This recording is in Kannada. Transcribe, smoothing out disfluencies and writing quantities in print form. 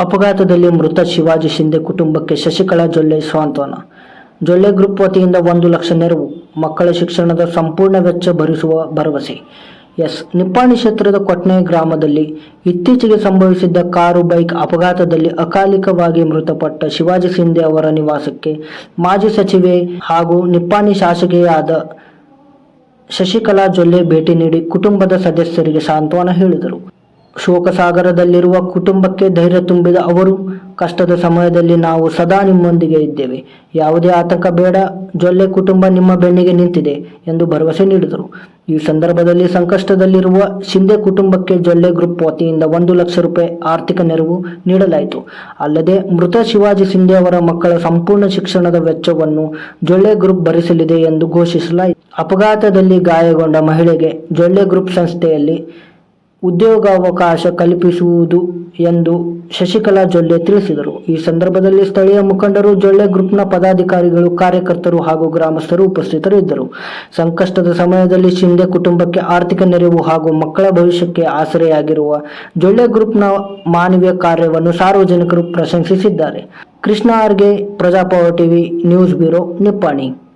ಅಪಘಾತದಲ್ಲಿ ಮೃತ ಶಿವಾಜಿ ಶಿಂದೆ ಕುಟುಂಬಕ್ಕೆ ಶಶಿಕಲಾ ಜೊಲ್ಲೆ ಸಾಂತ್ವನ. ಜೊಲ್ಲೆ ಗ್ರೂಪ್ ವತಿಯಿಂದ 1 ಲಕ್ಷ ನೆರವು, ಮಕ್ಕಳ ಶಿಕ್ಷಣದ ಸಂಪೂರ್ಣ ವೆಚ್ಚ ಭರಿಸುವ ಭರವಸೆ. ನಿಪ್ಪಾಣಿ ಕ್ಷೇತ್ರದ ಕೊಟ್ನೆ ಗ್ರಾಮದಲ್ಲಿ ಇತ್ತೀಚೆಗೆ ಸಂಭವಿಸಿದ್ದ ಕಾರು ಬೈಕ್ ಅಪಘಾತದಲ್ಲಿ ಅಕಾಲಿಕವಾಗಿ ಮೃತಪಟ್ಟ ಶಿವಾಜಿ ಶಿಂದೆ ಅವರ ನಿವಾಸಕ್ಕೆ ಮಾಜಿ ಸಚಿವೆ ಹಾಗೂ ನಿಪ್ಪಾಣಿ ಶಾಸಕಿಯಾದ ಶಶಿಕಲಾ ಜೊಲ್ಲೆ ಭೇಟಿ ನೀಡಿ ಕುಟುಂಬದ ಸದಸ್ಯರಿಗೆ ಸಾಂತ್ವನ ಹೇಳಿದರು. ಶೋಕಸಾಗರದಲ್ಲಿರುವ ಕುಟುಂಬಕ್ಕೆ ಧೈರ್ಯ ತುಂಬಿದ ಅವರು, ಕಷ್ಟದ ಸಮಯದಲ್ಲಿ ನಾವು ಸದಾ ನಿಮ್ಮೊಂದಿಗೆ ಇದ್ದೇವೆ, ಯಾವುದೇ ಆತಂಕ ಬೇಡ, ಜೊಲ್ಲೆ ಕುಟುಂಬ ನಿಮ್ಮ ಬೆನ್ನಿಗೆ ನಿಂತಿದೆ ಎಂದು ಭರವಸೆ ನೀಡಿದರು. ಈ ಸಂದರ್ಭದಲ್ಲಿ ಸಂಕಷ್ಟದಲ್ಲಿರುವ ಶಿಂದೆ ಕುಟುಂಬಕ್ಕೆ ಜೊಲ್ಲೆ ಗ್ರೂಪ್ ವತಿಯಿಂದ 1 ಲಕ್ಷ ರೂಪಾಯಿ ಆರ್ಥಿಕ ನೆರವು ನೀಡಲಾಯಿತು. ಅಲ್ಲದೆ ಮೃತ ಶಿವಾಜಿ ಶಿಂದೆ ಅವರ ಮಕ್ಕಳ ಸಂಪೂರ್ಣ ಶಿಕ್ಷಣದ ವೆಚ್ಚವನ್ನು ಜೊಲ್ಲೆ ಗ್ರೂಪ್ ಭರಿಸಲಿದೆ ಎಂದು ಘೋಷಿಸಲಾಯಿತು. ಅಪಘಾತದಲ್ಲಿ ಗಾಯಗೊಂಡ ಮಹಿಳೆಗೆ ಜೊಲ್ಲೆ ಗ್ರೂಪ್ ಸಂಸ್ಥೆಯಲ್ಲಿ ಉದ್ಯೋಗಾವಕಾಶ ಕಲ್ಪಿಸುವುದು ಎಂದು ಶಶಿಕಲಾ ಜೊಲ್ಲೆ ತಿಳಿಸಿದರು. ಈ ಸಂದರ್ಭದಲ್ಲಿ ಸ್ಥಳೀಯ ಮುಖಂಡರು, ಜೊಲ್ಲೆ ಗ್ರೂಪ್ನ ಪದಾಧಿಕಾರಿಗಳು, ಕಾರ್ಯಕರ್ತರು ಹಾಗೂ ಗ್ರಾಮಸ್ಥರು ಉಪಸ್ಥಿತರಿದ್ದರು. ಸಂಕಷ್ಟದ ಸಮಯದಲ್ಲಿ ಶಿಂದೆ ಕುಟುಂಬಕ್ಕೆ ಆರ್ಥಿಕ ನೆರವು ಹಾಗೂ ಮಕ್ಕಳ ಭವಿಷ್ಯಕ್ಕೆ ಆಸರೆಯಾಗಿರುವ ಜೊಲ್ಲೆ ಗ್ರೂಪ್ನ ಮಾನವೀಯ ಕಾರ್ಯವನ್ನು ಸಾರ್ವಜನಿಕರು ಪ್ರಶಂಸಿಸಿದ್ದಾರೆ. Krishna Arge, Praja power TV, news bureau, Nippani.